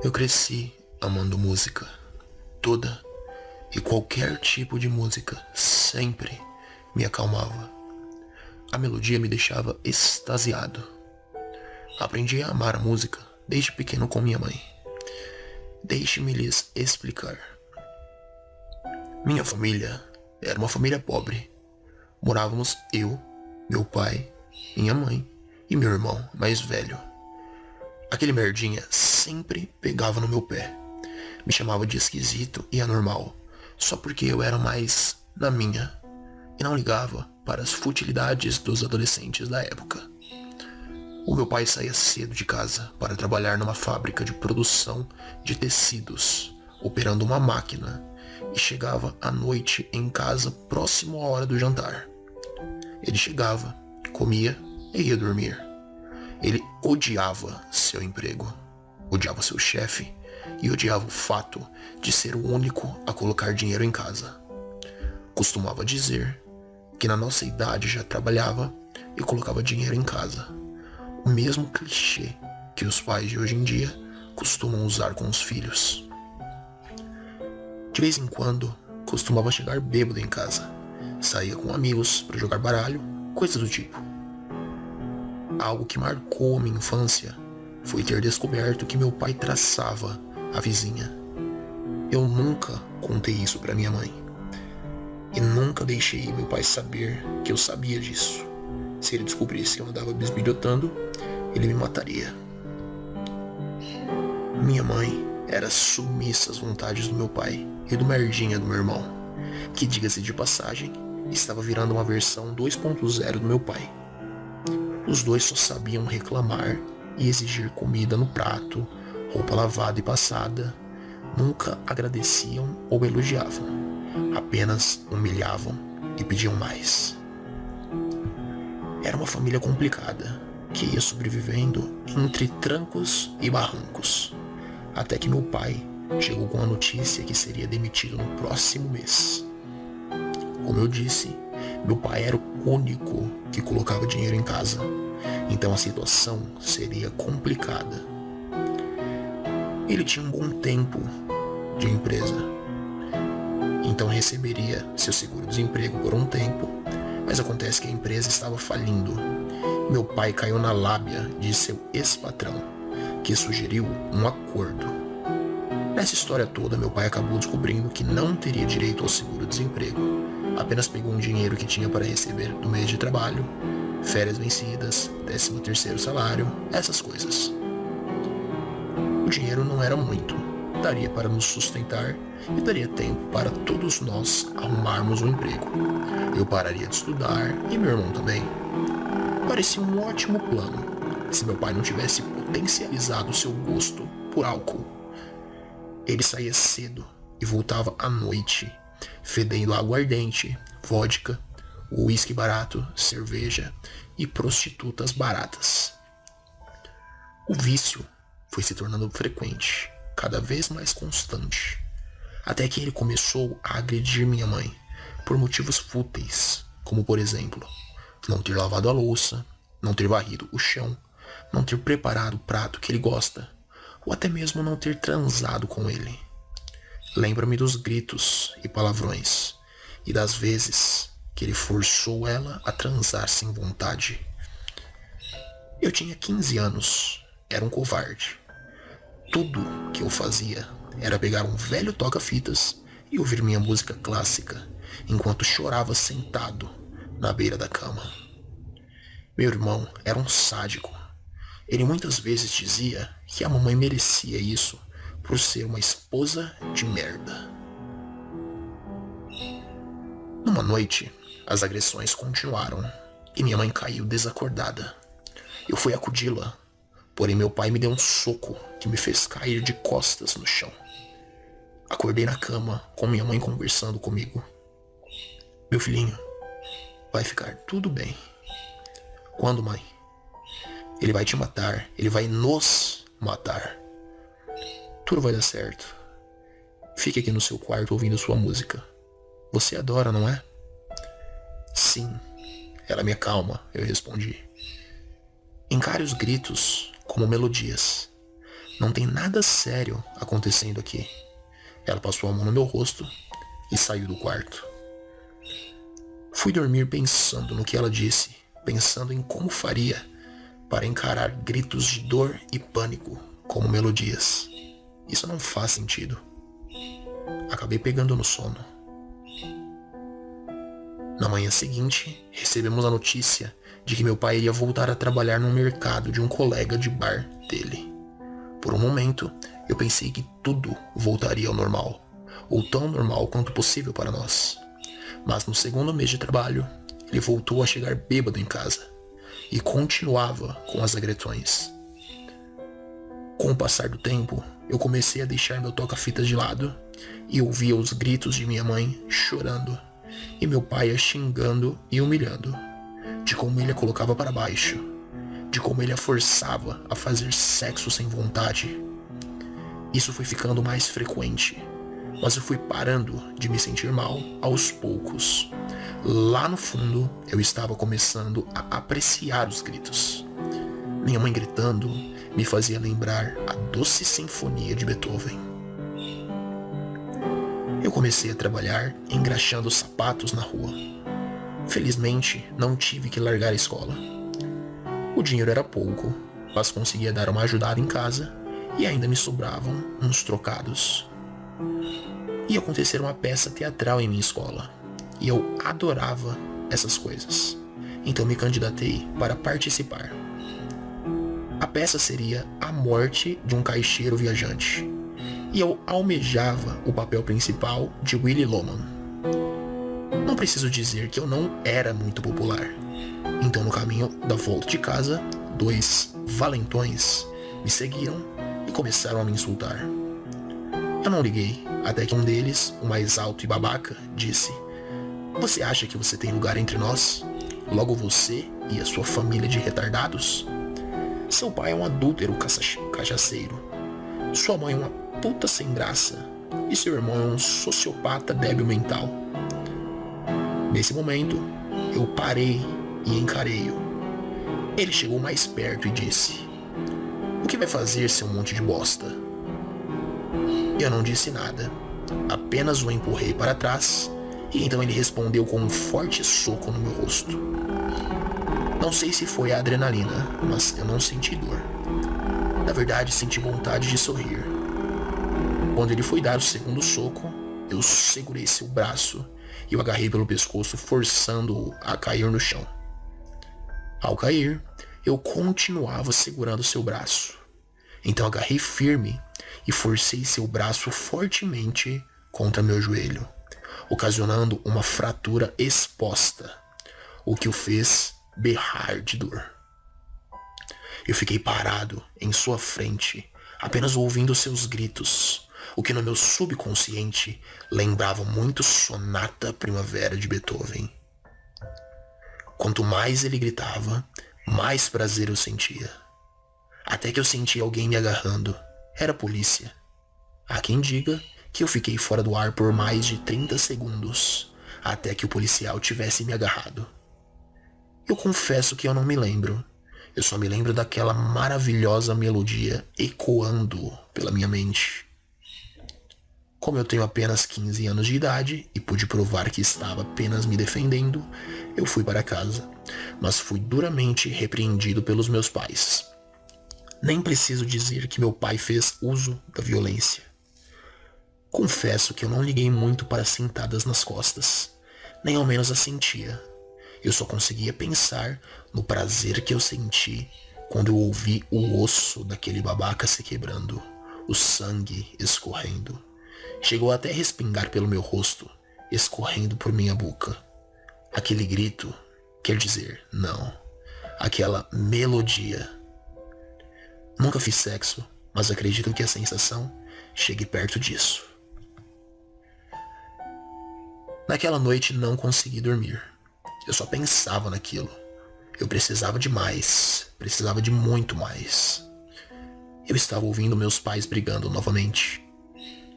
Eu cresci amando música. Toda e qualquer tipo de música sempre me acalmava. A melodia me deixava extasiado. Aprendi a amar a música desde pequeno com minha mãe. Deixe-me lhes explicar. Minha família era uma família pobre. Morávamos eu, meu pai, minha mãe e meu irmão mais velho. Aquele merdinha sempre pegava no meu pé. Me chamava de esquisito e anormal, só porque eu era mais na minha e não ligava para as futilidades dos adolescentes da época. O meu pai saía cedo de casa para trabalhar numa fábrica de produção de tecidos, operando uma máquina, e chegava à noite em casa próximo à hora do jantar. Ele chegava, comia e ia dormir. Ele odiava seu emprego, odiava seu chefe e odiava o fato de ser o único a colocar dinheiro em casa. Costumava dizer que na nossa idade já trabalhava e colocava dinheiro em casa. O mesmo clichê que os pais de hoje em dia costumam usar com os filhos. De vez em quando, costumava chegar bêbado em casa. Saía com amigos para jogar baralho, coisa do tipo. Algo que marcou a minha infância foi ter descoberto que meu pai traçava a vizinha. Eu nunca contei isso para minha mãe. E nunca deixei meu pai saber que eu sabia disso. Se ele descobrisse que eu andava bisbilhotando, ele me mataria. Minha mãe era submissa às vontades do meu pai e do merdinha do meu irmão, que, diga-se de passagem, estava virando uma versão 2.0 do meu pai. Os dois só sabiam reclamar e exigir comida no prato, roupa lavada e passada. Nunca agradeciam ou elogiavam, apenas humilhavam e pediam mais. Era uma família complicada, que ia sobrevivendo entre trancos e barrancos, até que meu pai chegou com a notícia que seria demitido no próximo mês. Como eu disse, meu pai era o único que colocava dinheiro em casa, então a situação seria complicada. Ele tinha um bom tempo de empresa, então receberia seu seguro-desemprego por um tempo, mas acontece que a empresa estava falindo. Meu pai caiu na lábia de seu ex-patrão, que sugeriu um acordo. Nessa história toda, meu pai acabou descobrindo que não teria direito ao seguro-desemprego. Apenas pegou um dinheiro que tinha para receber do mês de trabalho, férias vencidas, 13º salário, essas coisas. O dinheiro não era muito, daria para nos sustentar e daria tempo para todos nós arrumarmos um emprego. Eu pararia de estudar e meu irmão também. Parecia um ótimo plano, se meu pai não tivesse potencializado seu gosto por álcool. Ele saía cedo e voltava à noite, fedendo aguardente, vodka, uísque barato, cerveja e prostitutas baratas. O vício foi se tornando frequente, cada vez mais constante, até que ele começou a agredir minha mãe por motivos fúteis, como por exemplo, não ter lavado a louça, não ter varrido o chão, não ter preparado o prato que ele gosta, ou até mesmo não ter transado com ele. Lembro-me dos gritos e palavrões, e das vezes que ele forçou ela a transar sem vontade. Eu tinha 15 anos, era um covarde. Tudo que eu fazia era pegar um velho toca-fitas e ouvir minha música clássica, enquanto chorava sentado na beira da cama. Meu irmão era um sádico. Ele muitas vezes dizia que a mamãe merecia isso por ser uma esposa de merda. Numa noite, as agressões continuaram e minha mãe caiu desacordada. Eu fui acudi-la, porém meu pai me deu um soco que me fez cair de costas no chão. Acordei na cama com minha mãe conversando comigo. Meu filhinho, vai ficar tudo bem. Quando, mãe? Ele vai te matar, ele vai nos matar. Tudo vai dar certo. Fique aqui no seu quarto ouvindo sua música. Você adora, não é? Sim, ela me acalma, eu respondi. Encare os gritos como melodias. Não tem nada sério acontecendo aqui. Ela passou a mão no meu rosto e saiu do quarto. Fui dormir pensando no que ela disse, pensando em como faria para encarar gritos de dor e pânico como melodias. Isso não faz sentido. Acabei pegando no sono. Na manhã seguinte, recebemos a notícia de que meu pai iria voltar a trabalhar no mercado de um colega de bar dele. Por um momento, eu pensei que tudo voltaria ao normal, ou tão normal quanto possível para nós. Mas no segundo mês de trabalho, ele voltou a chegar bêbado em casa e continuava com as agressões. Com o passar do tempo, eu comecei a deixar meu toca-fitas de lado e ouvia os gritos de minha mãe chorando e meu pai a xingando e humilhando, de como ele a colocava para baixo, de como ele a forçava a fazer sexo sem vontade. Isso foi ficando mais frequente, mas eu fui parando de me sentir mal aos poucos. Lá no fundo, eu estava começando a apreciar os gritos. Minha mãe gritando me fazia lembrar a doce sinfonia de Beethoven. Eu comecei a trabalhar engraxando sapatos na rua. Felizmente, não tive que largar a escola. O dinheiro era pouco, mas conseguia dar uma ajudada em casa e ainda me sobravam uns trocados. Ia acontecer uma peça teatral em minha escola e eu adorava essas coisas, então me candidatei para participar. A peça seria A Morte de um Caixeiro Viajante e eu almejava o papel principal de Willy Loman. Não preciso dizer que eu não era muito popular, então no caminho da volta de casa, 2 valentões me seguiram e começaram a me insultar. Eu não liguei, até que um deles, o mais alto e babaca, disse: "Você acha que você tem lugar entre nós? Logo você e a sua família de retardados? Seu pai é um adúltero cachaceiro. Sua mãe é uma puta sem graça. E seu irmão é um sociopata débil mental." Nesse momento, eu parei e encarei-o. Ele chegou mais perto e disse: "O que vai fazer, seu monte de bosta?" Eu não disse nada, apenas o empurrei para trás e então ele respondeu com um forte soco no meu rosto. Não sei se foi a adrenalina, mas eu não senti dor. Na verdade, senti vontade de sorrir. Quando ele foi dar o segundo soco, eu segurei seu braço e o agarrei pelo pescoço, forçando-o a cair no chão. Ao cair, eu continuava segurando seu braço. Então agarrei firme e forcei seu braço fortemente contra meu joelho, ocasionando uma fratura exposta, o que o fez berrar de dor. Eu fiquei parado em sua frente, apenas ouvindo seus gritos, o que no meu subconsciente lembrava muito Sonata Primavera de Beethoven. Quanto mais ele gritava, mais prazer eu sentia. Até que eu senti alguém me agarrando. Era a polícia. Há quem diga que eu fiquei fora do ar por mais de 30 segundos, até que o policial tivesse me agarrado. Eu confesso que eu não me lembro. Eu só me lembro daquela maravilhosa melodia ecoando pela minha mente. Como eu tenho apenas 15 anos de idade e pude provar que estava apenas me defendendo, eu fui para casa, mas fui duramente repreendido pelos meus pais. Nem preciso dizer que meu pai fez uso da violência. Confesso que eu não liguei muito para sentadas nas costas, nem ao menos a sentia. Eu só conseguia pensar no prazer que eu senti quando eu ouvi o osso daquele babaca se quebrando, o sangue escorrendo. Chegou até a respingar pelo meu rosto, escorrendo por minha boca. Aquele grito, quer dizer, não, aquela melodia. Nunca fiz sexo, mas acredito que a sensação chegue perto disso. Naquela noite não consegui dormir. Eu só pensava naquilo. Eu precisava de mais, precisava de muito mais. Eu estava ouvindo meus pais brigando novamente.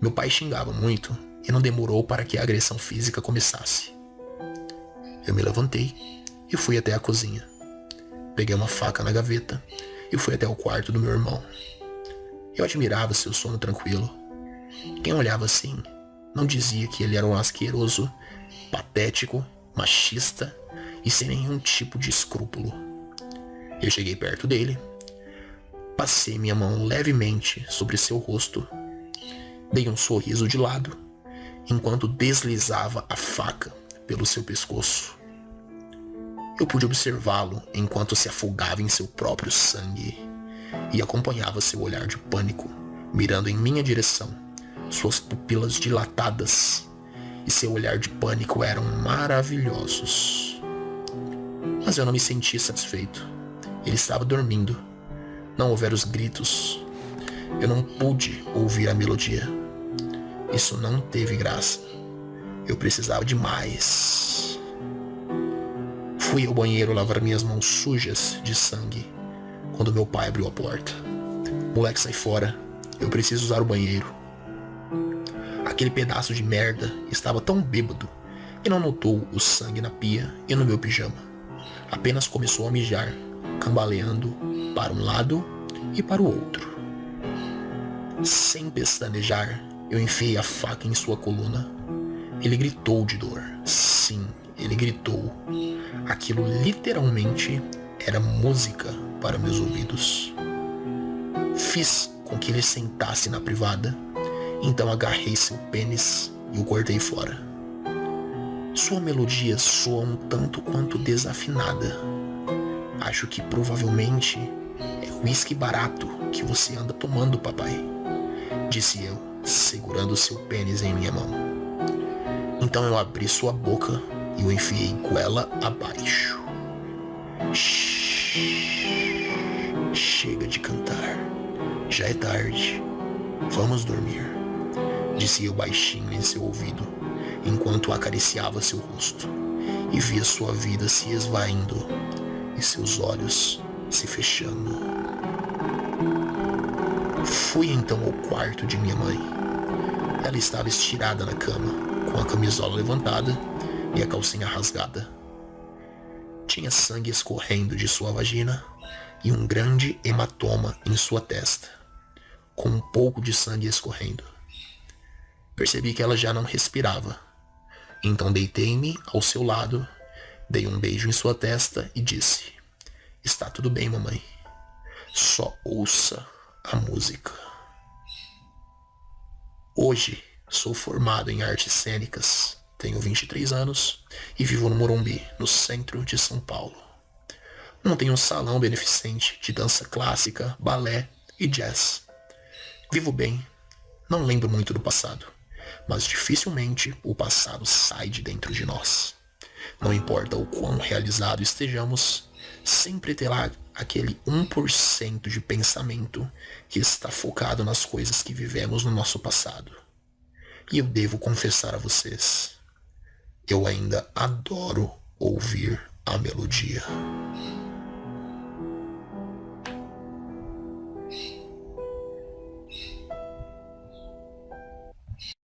Meu pai xingava muito e não demorou para que a agressão física começasse. Eu me levantei e fui até a cozinha. Peguei uma faca na gaveta e fui até o quarto do meu irmão. Eu admirava seu sono tranquilo. Quem olhava assim não dizia que ele era um asqueroso, patético, machista e sem nenhum tipo de escrúpulo. Eu cheguei perto dele, passei minha mão levemente sobre seu rosto, dei um sorriso de lado, enquanto deslizava a faca pelo seu pescoço. Eu pude observá-lo enquanto se afogava em seu próprio sangue e acompanhava seu olhar de pânico, mirando em minha direção, suas pupilas dilatadas e seu olhar de pânico eram maravilhosos. Mas eu não me senti satisfeito. Ele estava dormindo. Não houveram os gritos. Eu não pude ouvir a melodia. Isso não teve graça. Eu precisava de mais. Fui ao banheiro lavar minhas mãos sujas de sangue quando meu pai abriu a porta. Moleque, sai fora. Eu preciso usar o banheiro. Aquele pedaço de merda estava tão bêbado que não notou o sangue na pia e no meu pijama. Apenas começou a mijar, cambaleando para um lado e para o outro. Sem pestanejar, eu enfiei a faca em sua coluna. Ele gritou de dor. Sim, ele gritou. Aquilo literalmente era música para meus ouvidos. Fiz com que ele sentasse na privada, então agarrei seu pênis e o cortei fora. Sua melodia soa um tanto quanto desafinada. Acho que provavelmente é uísque barato que você anda tomando, papai, disse eu, segurando seu pênis em minha mão. Então eu abri sua boca e o enfiei goela abaixo. Chega de cantar. Já é tarde. Vamos dormir, disse eu baixinho em seu ouvido, enquanto acariciava seu rosto e via sua vida se esvaindo e seus olhos se fechando. Fui então ao quarto de minha mãe. Ela estava estirada na cama, com a camisola levantada e a calcinha rasgada. Tinha sangue escorrendo de sua vagina e um grande hematoma em sua testa, com um pouco de sangue escorrendo. Percebi que ela já não respirava. Então deitei-me ao seu lado, dei um beijo em sua testa e disse: está tudo bem, mamãe. Só ouça a música. Hoje sou formado em artes cênicas, tenho 23 anos e vivo no Morumbi, no centro de São Paulo. Montei um salão beneficente de dança clássica, balé e jazz. Vivo bem, não lembro muito do passado, mas dificilmente o passado sai de dentro de nós. Não importa o quão realizado estejamos, sempre terá aquele 1% de pensamento que está focado nas coisas que vivemos no nosso passado. E eu devo confessar a vocês, eu ainda adoro ouvir a melodia.